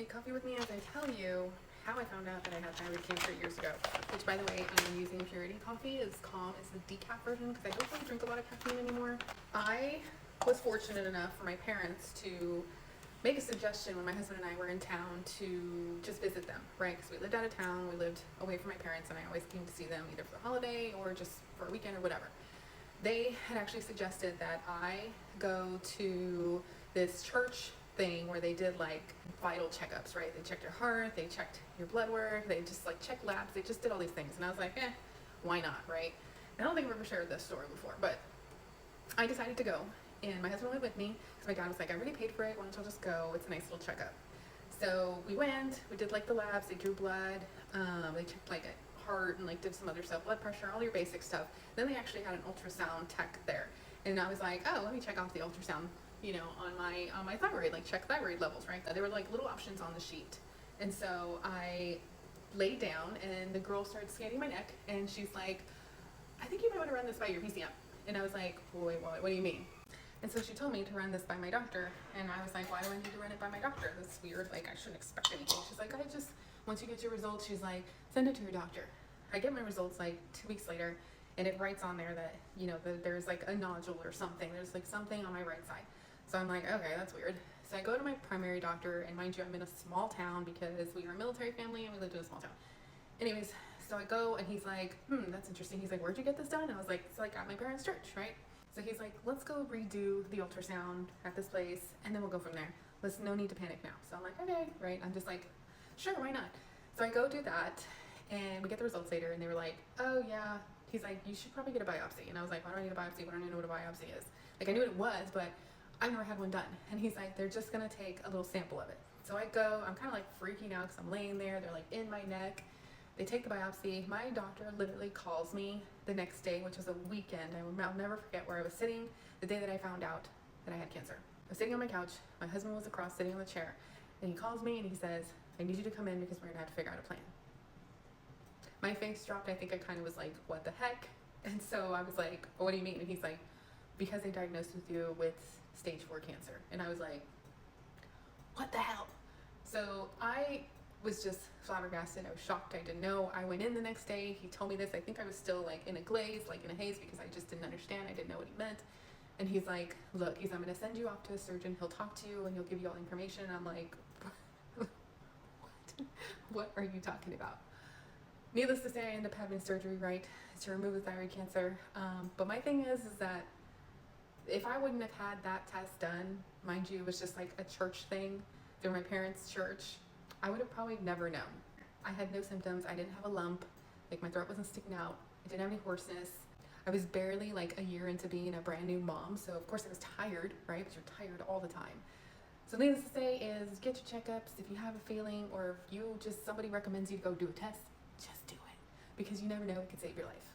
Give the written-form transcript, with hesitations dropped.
Take coffee with me as I tell you how I found out that I had thyroid cancer years ago. Which, by the way, I'm using Purity coffee. It's the decaf version because I don't really drink a lot of caffeine anymore. I was fortunate enough for my parents to make a suggestion when my husband and I were in town to just visit them, right? Because we lived out of town, we lived away from my parents, and I always came to see them either for the holiday or just for a weekend or whatever. They had actually suggested that I go to this church thing where they did like vital checkups, right? They checked your heart, they checked your blood work, they just like checked labs, they just did all these things. And I was like, why not, right? And I don't think I've ever shared this story before, but I decided to go. And my husband went with me because my dad was like, I already paid for it, why don't you just go? It's a nice little checkup. So we went, we did like the labs, they drew blood, they checked like a heart and like did some other stuff, blood pressure, all your basic stuff. Then they actually had an ultrasound tech there. And I was like, oh, let me check off the ultrasound, on my thyroid, like check thyroid levels, right? There were like little options on the sheet. And so I laid down and the girl started scanning my neck and she's like, I think you might want to run this by your PCM. And I was like, wait, what do you mean? And so she told me to run this by my doctor. And I was like, why do I need to run it by my doctor? That's weird. Like, I shouldn't expect anything. She's like, once you get your results, she's like, send it to your doctor. I get my results like 2 weeks later, and it writes on there that, there's like a nodule or something. There's like something on my right side. So I'm like, okay, that's weird. So I go to my primary doctor, and mind you, I'm in a small town because we were a military family and we lived in a small town. Anyways, so I go, and he's like, that's interesting. He's like, where'd you get this done? And I was like, it's like at my parents' church, right? So he's like, let's go redo the ultrasound at this place, and then we'll go from there. There's no need to panic now. So I'm like, okay, right? I'm just like, sure, why not? So I go do that, and we get the results later, and they were like, oh yeah. He's like, you should probably get a biopsy. And I was like, why do I need a biopsy? I don't even know what a biopsy is. Like, I knew what it was, but I never had one done. And he's like, they're just gonna take a little sample of it. So I go, I'm kind of like freaking out because I'm laying there. They're like in my neck. They take the biopsy. My doctor literally calls me the next day, which was a weekend. I'll never forget where I was sitting the day that I found out that I had cancer. I was sitting on my couch. My husband was across sitting on the chair. And he calls me and he says, I need you to come in because we're gonna have to figure out a plan. My face dropped. I think I kind of was like, what the heck? And so I was like, what do you mean? And he's like, because they diagnosed with you with stage 4 cancer. And I was like, what the hell? So I was just flabbergasted. I was shocked. I didn't know. I went in the next day. He told me this. I think I was still like in a glaze, like in a haze, because I just didn't understand. I didn't know what he meant. And he's like, look, I'm going to send you off to a surgeon. He'll talk to you and he'll give you all the information. And I'm like, what are you talking about? Needless to say, I ended up having surgery, right, to remove the thyroid cancer. But my thing is that if I wouldn't have had that test done, mind you, it was just like a church thing through my parents' church, I would have probably never known. I had no symptoms. I didn't have a lump. Like, my throat wasn't sticking out. I didn't have any hoarseness. I was barely like a year into being a brand new mom. So of course I was tired, right? Because you're tired all the time. So needless to say is get your checkups. If you have a feeling or if somebody recommends you to go do a test, just do it. Because you never know, it could save your life.